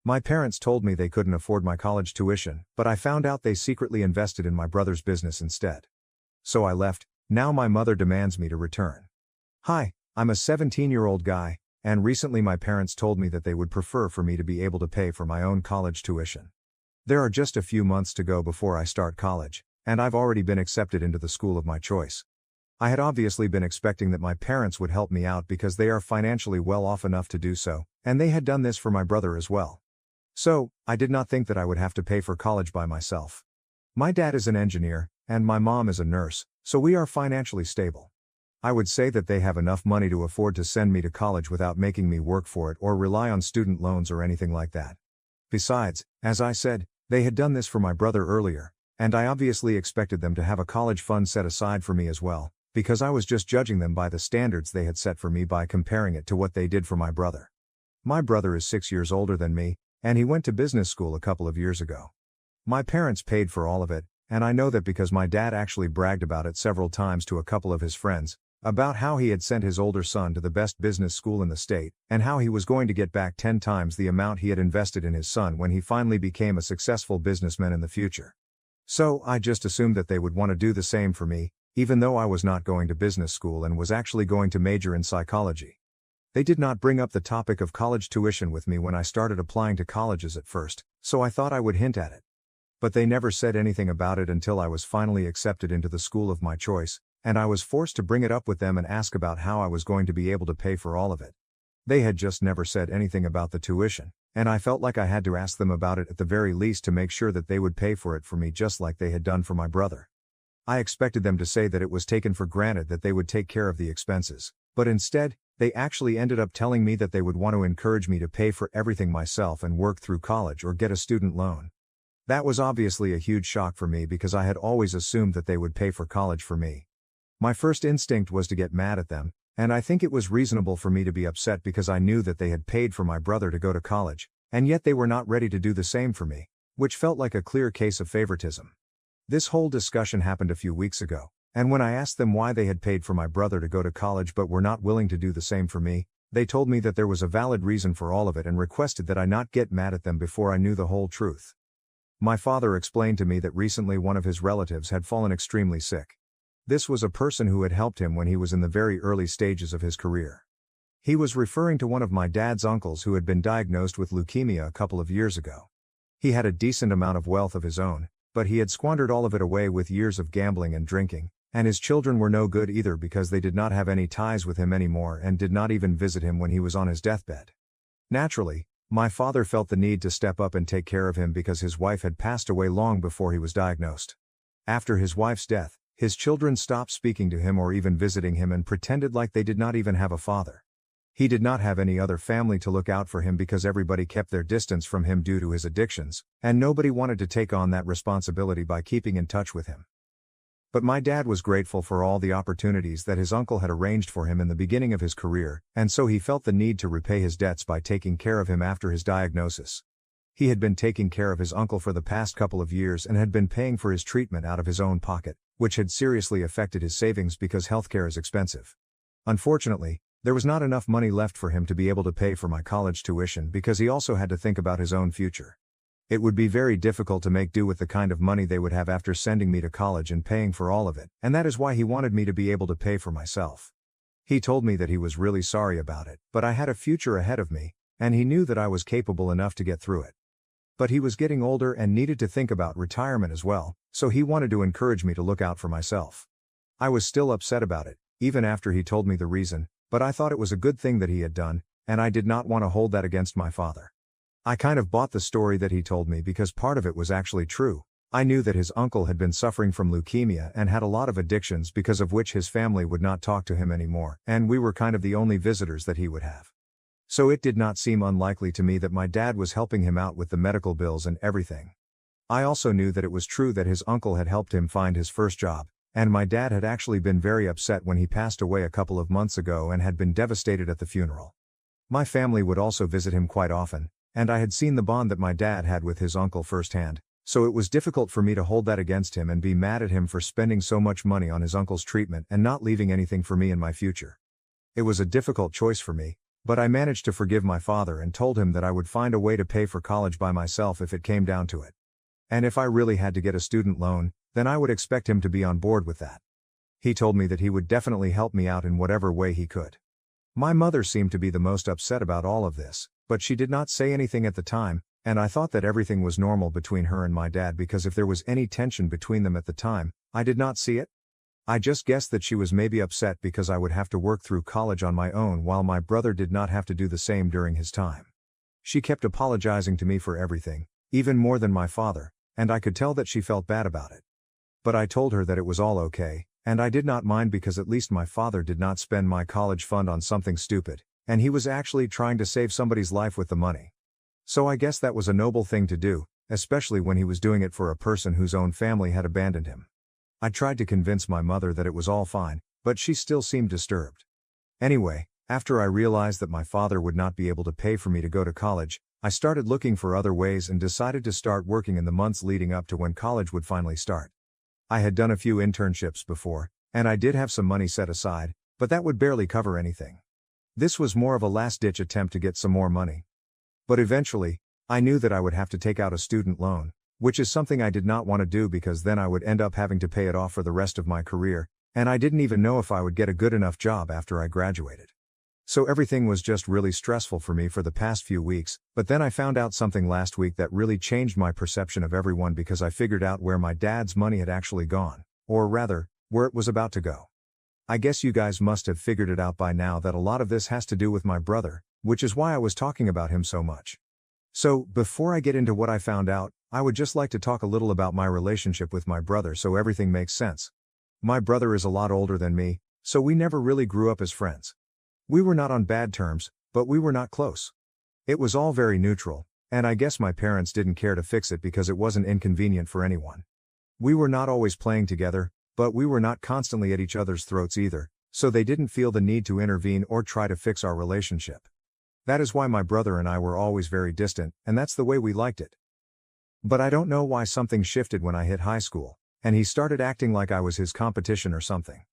My parents told me they couldn't afford my college tuition, but I found out they secretly invested in my brother's business instead. So I left. Now my mother demands me to return. Hi, I'm a 17-year-old guy, and recently my parents told me that they would prefer for me to be able to pay for my own college tuition. There are just a few months to go before I start college, and I've already been accepted into the school of my choice. I had obviously been expecting that my parents would help me out because they are financially well off enough to do so, and they had done this for my brother as well. So, I did not think that I would have to pay for college by myself. My dad is an engineer, and my mom is a nurse, so we are financially stable. I would say that they have enough money to afford to send me to college without making me work for it or rely on student loans or anything like that. Besides, as I said, they had done this for my brother earlier, and I obviously expected them to have a college fund set aside for me as well, because I was just judging them by the standards they had set for me by comparing it to what they did for my brother. My brother is 6 years older than me, and he went to business school a couple of years ago. My parents paid for all of it, and I know that because my dad actually bragged about it several times to a couple of his friends, about how he had sent his older son to the best business school in the state, and how he was going to get back 10 times the amount he had invested in his son when he finally became a successful businessman in the future. So, I just assumed that they would want to do the same for me, even though I was not going to business school and was actually going to major in psychology. They did not bring up the topic of college tuition with me when I started applying to colleges at first, so I thought I would hint at it. But they never said anything about it until I was finally accepted into the school of my choice, and I was forced to bring it up with them and ask about how I was going to be able to pay for all of it. They had just never said anything about the tuition, and I felt like I had to ask them about it at the very least to make sure that they would pay for it for me just like they had done for my brother. I expected them to say that it was taken for granted that they would take care of the expenses, but instead, they actually ended up telling me that they would want to encourage me to pay for everything myself and work through college or get a student loan. That was obviously a huge shock for me because I had always assumed that they would pay for college for me. My first instinct was to get mad at them, and I think it was reasonable for me to be upset because I knew that they had paid for my brother to go to college, and yet they were not ready to do the same for me, which felt like a clear case of favoritism. This whole discussion happened a few weeks ago, and when I asked them why they had paid for my brother to go to college but were not willing to do the same for me, they told me that there was a valid reason for all of it and requested that I not get mad at them before I knew the whole truth. My father explained to me that recently one of his relatives had fallen extremely sick. This was a person who had helped him when he was in the very early stages of his career. He was referring to one of my dad's uncles who had been diagnosed with leukemia a couple of years ago. He had a decent amount of wealth of his own, but he had squandered all of it away with years of gambling and drinking, and his children were no good either because they did not have any ties with him anymore and did not even visit him when he was on his deathbed. Naturally, my father felt the need to step up and take care of him because his wife had passed away long before he was diagnosed. After his wife's death, his children stopped speaking to him or even visiting him and pretended like they did not even have a father. He did not have any other family to look out for him because everybody kept their distance from him due to his addictions, and nobody wanted to take on that responsibility by keeping in touch with him. But my dad was grateful for all the opportunities that his uncle had arranged for him in the beginning of his career, and so he felt the need to repay his debts by taking care of him after his diagnosis. He had been taking care of his uncle for the past couple of years and had been paying for his treatment out of his own pocket, which had seriously affected his savings because healthcare is expensive. Unfortunately, there was not enough money left for him to be able to pay for my college tuition because he also had to think about his own future. It would be very difficult to make do with the kind of money they would have after sending me to college and paying for all of it, and that is why he wanted me to be able to pay for myself. He told me that he was really sorry about it, but I had a future ahead of me, and he knew that I was capable enough to get through it. But he was getting older and needed to think about retirement as well, so he wanted to encourage me to look out for myself. I was still upset about it, even after he told me the reason, but I thought it was a good thing that he had done, and I did not want to hold that against my father. I kind of bought the story that he told me because part of it was actually true. I knew that his uncle had been suffering from leukemia and had a lot of addictions because of which his family would not talk to him anymore, and we were kind of the only visitors that he would have. So it did not seem unlikely to me that my dad was helping him out with the medical bills and everything. I also knew that it was true that his uncle had helped him find his first job, and my dad had actually been very upset when he passed away a couple of months ago and had been devastated at the funeral. My family would also visit him quite often, and I had seen the bond that my dad had with his uncle firsthand, so it was difficult for me to hold that against him and be mad at him for spending so much money on his uncle's treatment and not leaving anything for me in my future. It was a difficult choice for me, But I managed to forgive my father and told him that I would find a way to pay for college by myself if it came down to it. And if I really had to get a student loan, then I would expect him to be on board with that. He told me that he would definitely help me out in whatever way he could. My mother seemed to be the most upset about all of this, but she did not say anything at the time, and I thought that everything was normal between her and my dad because if there was any tension between them at the time, I did not see it. I just guessed that she was maybe upset because I would have to work through college on my own while my brother did not have to do the same during his time. She kept apologizing to me for everything, even more than my father, and I could tell that she felt bad about it. But I told her that it was all okay, and I did not mind because at least my father did not spend my college fund on something stupid, and he was actually trying to save somebody's life with the money. So I guess that was a noble thing to do, especially when he was doing it for a person whose own family had abandoned him. I tried to convince my mother that it was all fine, but she still seemed disturbed. Anyway, after I realized that my father would not be able to pay for me to go to college, I started looking for other ways and decided to start working in the months leading up to when college would finally start. I had done a few internships before, and I did have some money set aside, but that would barely cover anything. This was more of a last-ditch attempt to get some more money. But eventually, I knew that I would have to take out a student loan, which is something I did not want to do because then I would end up having to pay it off for the rest of my career, and I didn't even know if I would get a good enough job after I graduated. So everything was just really stressful for me for the past few weeks, but then I found out something last week that really changed my perception of everyone because I figured out where my dad's money had actually gone, or rather, where it was about to go. I guess you guys must have figured it out by now that a lot of this has to do with my brother, which is why I was talking about him so much. So, before I get into what I found out, I would just like to talk a little about my relationship with my brother so everything makes sense. My brother is a lot older than me, so we never really grew up as friends. We were not on bad terms, but we were not close. It was all very neutral, and I guess my parents didn't care to fix it because it wasn't inconvenient for anyone. We were not always playing together, but we were not constantly at each other's throats either, so they didn't feel the need to intervene or try to fix our relationship. That is why my brother and I were always very distant, and that's the way we liked it. But I don't know why something shifted when I hit high school, and he started acting like I was his competition or something.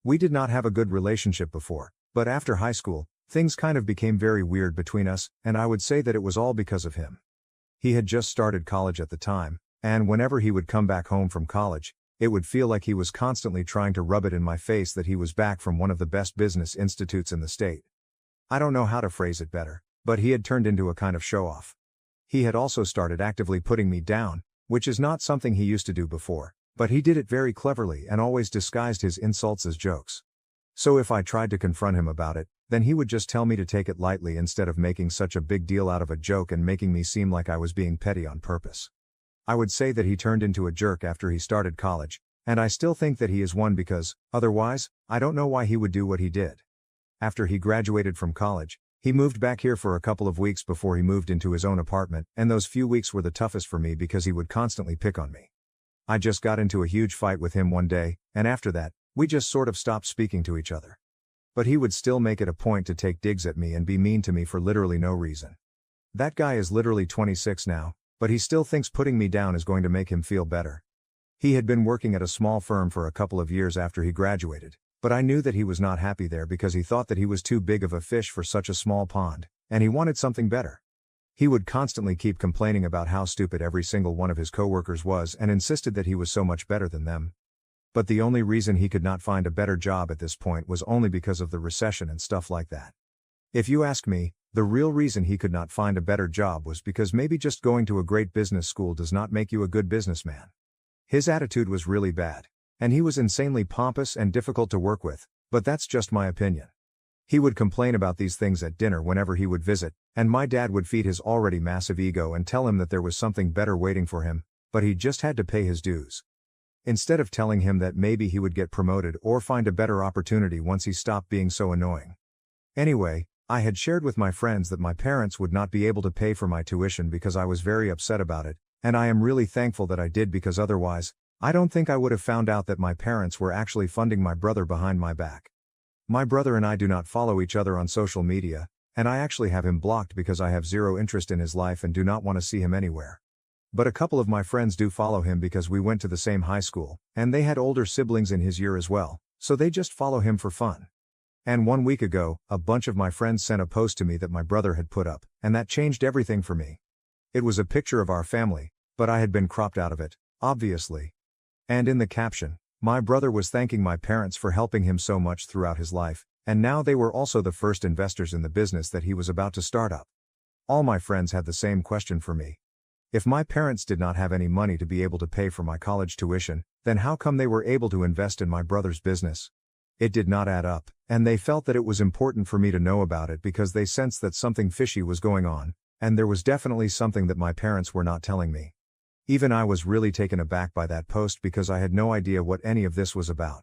We did not have a good relationship before, but after high school, things kind of became very weird between us, and I would say that it was all because of him. He had just started college at the time, and whenever he would come back home from college, it would feel like he was constantly trying to rub it in my face that he was back from one of the best business institutes in the state. I don't know how to phrase it better, but he had turned into a kind of show-off. He had also started actively putting me down, which is not something he used to do before, but he did it very cleverly and always disguised his insults as jokes. So if I tried to confront him about it, then he would just tell me to take it lightly instead of making such a big deal out of a joke and making me seem like I was being petty on purpose. I would say that he turned into a jerk after he started college, and I still think that he is one because, otherwise, I don't know why he would do what he did. After he graduated from college, he moved back here for a couple of weeks before he moved into his own apartment, and those few weeks were the toughest for me because he would constantly pick on me. I just got into a huge fight with him one day, and after that, we just sort of stopped speaking to each other. But he would still make it a point to take digs at me and be mean to me for literally no reason. That guy is literally 26 now, but he still thinks putting me down is going to make him feel better. He had been working at a small firm for a couple of years after he graduated, but I knew that he was not happy there because he thought that he was too big of a fish for such a small pond, and he wanted something better. He would constantly keep complaining about how stupid every single one of his coworkers was and insisted that he was so much better than them. But the only reason he could not find a better job at this point was only because of the recession and stuff like that. If you ask me, the real reason he could not find a better job was because maybe just going to a great business school does not make you a good businessman. His attitude was really bad, and he was insanely pompous and difficult to work with, but that's just my opinion. He would complain about these things at dinner whenever he would visit, and my dad would feed his already massive ego and tell him that there was something better waiting for him, but he just had to pay his dues. Instead of telling him that maybe he would get promoted or find a better opportunity once he stopped being so annoying. Anyway, I had shared with my friends that my parents would not be able to pay for my tuition because I was very upset about it, and I am really thankful that I did because otherwise, I don't think I would have found out that my parents were actually funding my brother behind my back. My brother and I do not follow each other on social media, and I actually have him blocked because I have zero interest in his life and do not want to see him anywhere. But a couple of my friends do follow him because we went to the same high school, and they had older siblings in his year as well, so they just follow him for fun. And 1 week ago, a bunch of my friends sent a post to me that my brother had put up, and that changed everything for me. It was a picture of our family, but I had been cropped out of it, obviously. And in the caption, my brother was thanking my parents for helping him so much throughout his life, and now they were also the first investors in the business that he was about to start up. All my friends had the same question for me. If my parents did not have any money to be able to pay for my college tuition, then how come they were able to invest in my brother's business? It did not add up, and they felt that it was important for me to know about it because they sensed that something fishy was going on, and there was definitely something that my parents were not telling me. Even I was really taken aback by that post because I had no idea what any of this was about.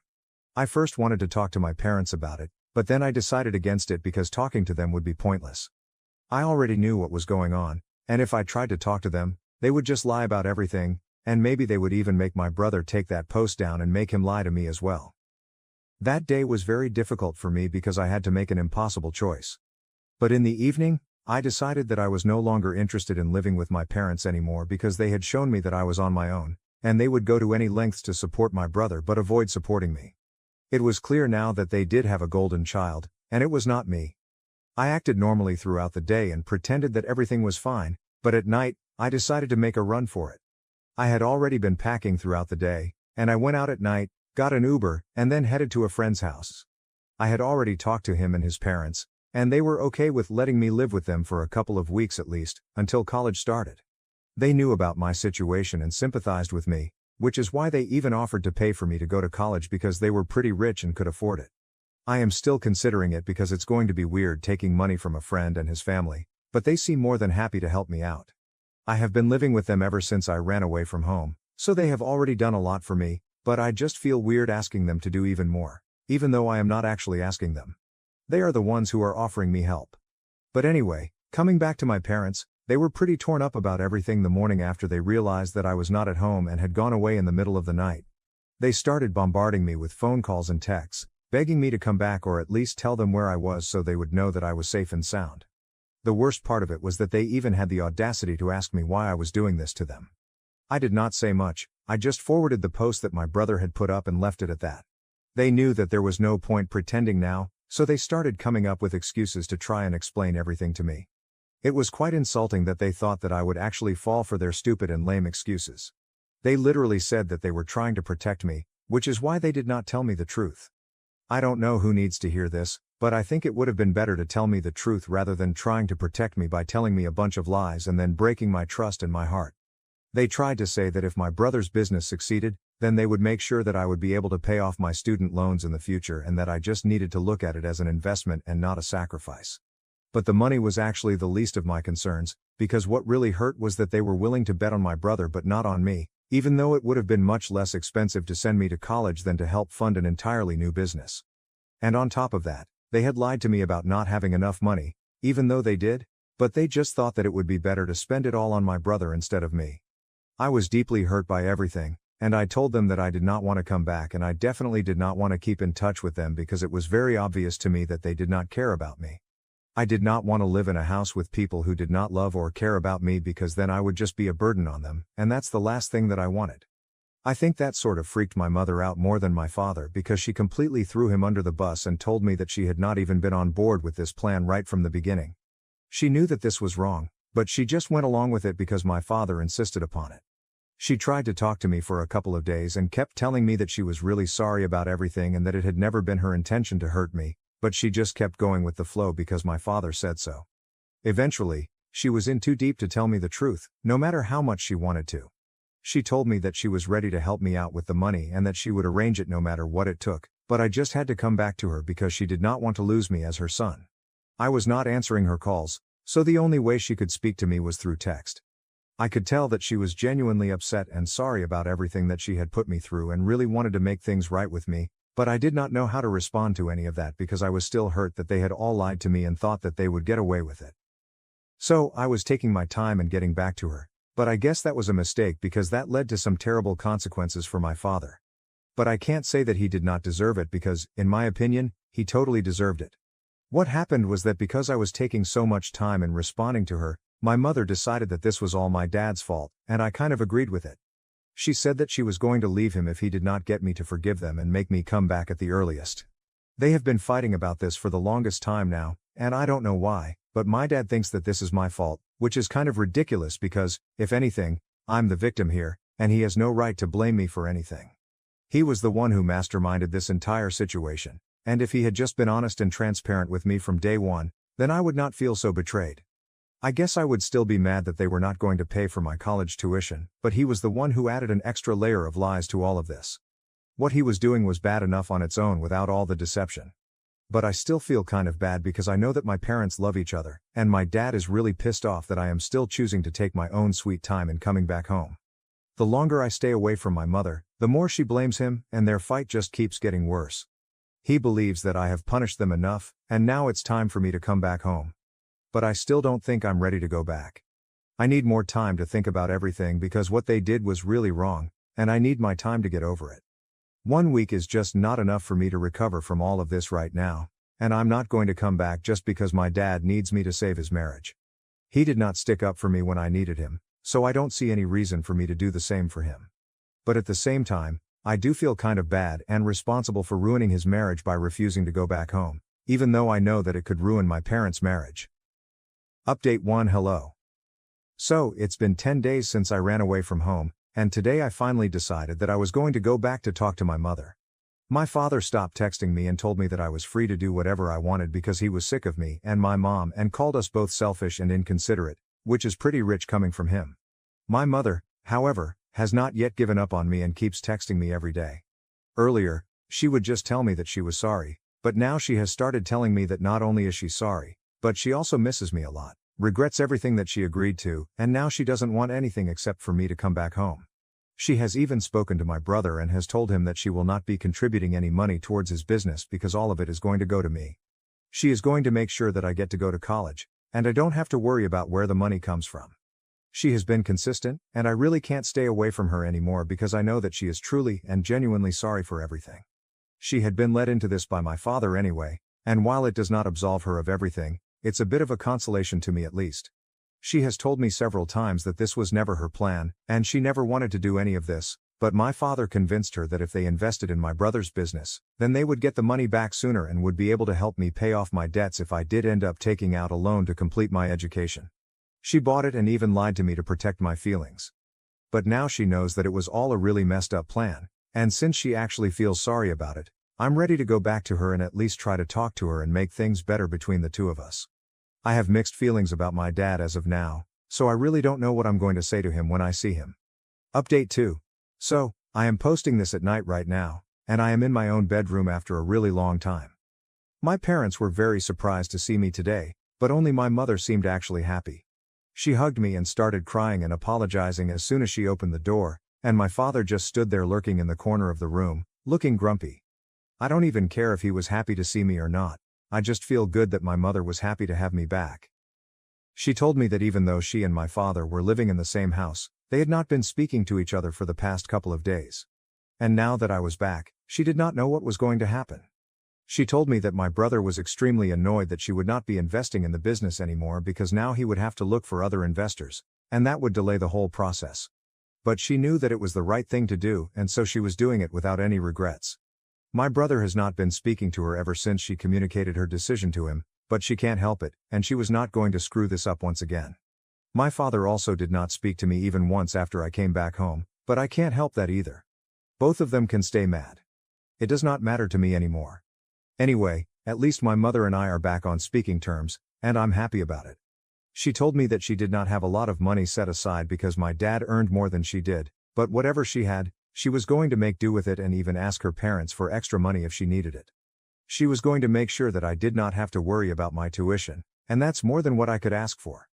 I first wanted to talk to my parents about it, but then I decided against it because talking to them would be pointless. I already knew what was going on, and if I tried to talk to them, they would just lie about everything, and maybe they would even make my brother take that post down and make him lie to me as well. That day was very difficult for me because I had to make an impossible choice. But in the evening, I decided that I was no longer interested in living with my parents anymore because they had shown me that I was on my own, and they would go to any lengths to support my brother but avoid supporting me. It was clear now that they did have a golden child, and it was not me. I acted normally throughout the day and pretended that everything was fine, but at night, I decided to make a run for it. I had already been packing throughout the day, and I went out at night, got an Uber, and then headed to a friend's house. I had already talked to him and his parents, and they were okay with letting me live with them for a couple of weeks at least, until college started. They knew about my situation and sympathized with me, which is why they even offered to pay for me to go to college because they were pretty rich and could afford it. I am still considering it because it's going to be weird taking money from a friend and his family, but they seem more than happy to help me out. I have been living with them ever since I ran away from home, so they have already done a lot for me, but I just feel weird asking them to do even more, even though I am not actually asking them. They are the ones who are offering me help. But anyway, coming back to my parents, they were pretty torn up about everything the morning after they realized that I was not at home and had gone away in the middle of the night. They started bombarding me with phone calls and texts, begging me to come back or at least tell them where I was so they would know that I was safe and sound. The worst part of it was that they even had the audacity to ask me why I was doing this to them. I did not say much, I just forwarded the post that my brother had put up and left it at that. They knew that there was no point pretending now, so they started coming up with excuses to try and explain everything to me. It was quite insulting that they thought that I would actually fall for their stupid and lame excuses. They literally said that they were trying to protect me, which is why they did not tell me the truth. I don't know who needs to hear this, but I think it would have been better to tell me the truth rather than trying to protect me by telling me a bunch of lies and then breaking my trust and my heart. They tried to say that if my brother's business succeeded, then they would make sure that I would be able to pay off my student loans in the future and that I just needed to look at it as an investment and not a sacrifice. But the money was actually the least of my concerns, because what really hurt was that they were willing to bet on my brother but not on me, even though it would have been much less expensive to send me to college than to help fund an entirely new business. And on top of that, they had lied to me about not having enough money, even though they did, but they just thought that it would be better to spend it all on my brother instead of me. I was deeply hurt by everything, and I told them that I did not want to come back and I definitely did not want to keep in touch with them because it was very obvious to me that they did not care about me. I did not want to live in a house with people who did not love or care about me because then I would just be a burden on them, and that's the last thing that I wanted. I think that sort of freaked my mother out more than my father because she completely threw him under the bus and told me that she had not even been on board with this plan right from the beginning. She knew that this was wrong, but she just went along with it because my father insisted upon it. She tried to talk to me for a couple of days and kept telling me that she was really sorry about everything and that it had never been her intention to hurt me, but she just kept going with the flow because my father said so. Eventually, she was in too deep to tell me the truth, no matter how much she wanted to. She told me that she was ready to help me out with the money and that she would arrange it no matter what it took, but I just had to come back to her because she did not want to lose me as her son. I was not answering her calls, so the only way she could speak to me was through text. I could tell that she was genuinely upset and sorry about everything that she had put me through and really wanted to make things right with me, but I did not know how to respond to any of that because I was still hurt that they had all lied to me and thought that they would get away with it. So, I was taking my time and getting back to her, but I guess that was a mistake because that led to some terrible consequences for my father. But I can't say that he did not deserve it because, in my opinion, he totally deserved it. What happened was that because I was taking so much time in responding to her, my mother decided that this was all my dad's fault, and I kind of agreed with it. She said that she was going to leave him if he did not get me to forgive them and make me come back at the earliest. They have been fighting about this for the longest time now, and I don't know why, but my dad thinks that this is my fault, which is kind of ridiculous because, if anything, I'm the victim here, and he has no right to blame me for anything. He was the one who masterminded this entire situation, and if he had just been honest and transparent with me from day one, then I would not feel so betrayed. I guess I would still be mad that they were not going to pay for my college tuition, but he was the one who added an extra layer of lies to all of this. What he was doing was bad enough on its own without all the deception. But I still feel kind of bad because I know that my parents love each other, and my dad is really pissed off that I am still choosing to take my own sweet time in coming back home. The longer I stay away from my mother, the more she blames him, and their fight just keeps getting worse. He believes that I have punished them enough, and now it's time for me to come back home. But I still don't think I'm ready to go back. I need more time to think about everything because what they did was really wrong, and I need my time to get over it. 1 week is just not enough for me to recover from all of this right now, and I'm not going to come back just because my dad needs me to save his marriage. He did not stick up for me when I needed him, so I don't see any reason for me to do the same for him. But at the same time, I do feel kind of bad and responsible for ruining his marriage by refusing to go back home, even though I know that it could ruin my parents' marriage. Update 1. Hello. So, it's been 10 days since I ran away from home, and today I finally decided that I was going to go back to talk to my mother. My father stopped texting me and told me that I was free to do whatever I wanted because he was sick of me and my mom and called us both selfish and inconsiderate, which is pretty rich coming from him. My mother, however, has not yet given up on me and keeps texting me every day. Earlier, she would just tell me that she was sorry, but now she has started telling me that not only is she sorry, but she also misses me a lot, regrets everything that she agreed to, and now she doesn't want anything except for me to come back home. She has even spoken to my brother and has told him that she will not be contributing any money towards his business because all of it is going to go to me. She is going to make sure that I get to go to college, and I don't have to worry about where the money comes from. She has been consistent, and I really can't stay away from her anymore because I know that she is truly and genuinely sorry for everything. She had been led into this by my father anyway, and while it does not absolve her of everything, it's a bit of a consolation to me at least. She has told me several times that this was never her plan, and she never wanted to do any of this, but my father convinced her that if they invested in my brother's business, then they would get the money back sooner and would be able to help me pay off my debts if I did end up taking out a loan to complete my education. She bought it and even lied to me to protect my feelings. But now she knows that it was all a really messed up plan, and since she actually feels sorry about it, I'm ready to go back to her and at least try to talk to her and make things better between the two of us. I have mixed feelings about my dad as of now, so I really don't know what I'm going to say to him when I see him. Update 2. So, I am posting this at night right now, and I am in my own bedroom after a really long time. My parents were very surprised to see me today, but only my mother seemed actually happy. She hugged me and started crying and apologizing as soon as she opened the door, and my father just stood there lurking in the corner of the room, looking grumpy. I don't even care if he was happy to see me or not. I just feel good that my mother was happy to have me back. She told me that even though she and my father were living in the same house, they had not been speaking to each other for the past couple of days. And now that I was back, she did not know what was going to happen. She told me that my brother was extremely annoyed that she would not be investing in the business anymore because now he would have to look for other investors, and that would delay the whole process. But she knew that it was the right thing to do, and so she was doing it without any regrets. My brother has not been speaking to her ever since she communicated her decision to him, but she can't help it, and she was not going to screw this up once again. My father also did not speak to me even once after I came back home, but I can't help that either. Both of them can stay mad. It does not matter to me anymore. Anyway, at least my mother and I are back on speaking terms, and I'm happy about it. She told me that she did not have a lot of money set aside because my dad earned more than she did, but whatever she had, she was going to make do with it and even ask her parents for extra money if she needed it. She was going to make sure that I did not have to worry about my tuition, and that's more than what I could ask for.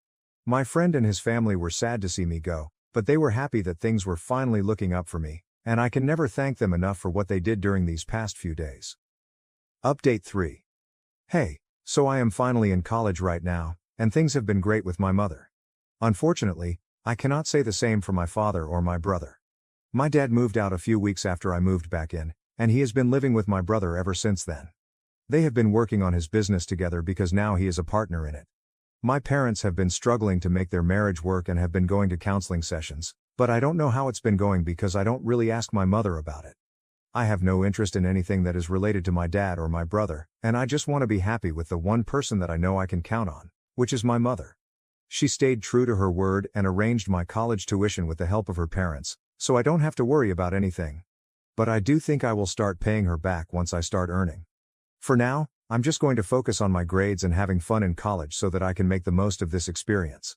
My friend and his family were sad to see me go, but they were happy that things were finally looking up for me, and I can never thank them enough for what they did during these past few days. Update 3. Hey, so I am finally in college right now, and things have been great with my mother. Unfortunately, I cannot say the same for my father or my brother. My dad moved out a few weeks after I moved back in, and he has been living with my brother ever since then. They have been working on his business together because now he is a partner in it. My parents have been struggling to make their marriage work and have been going to counseling sessions, but I don't know how it's been going because I don't really ask my mother about it. I have no interest in anything that is related to my dad or my brother, and I just want to be happy with the one person that I know I can count on, which is my mother. She stayed true to her word and arranged my college tuition with the help of her parents, so I don't have to worry about anything. But I do think I will start paying her back once I start earning. For now, I'm just going to focus on my grades and having fun in college so that I can make the most of this experience.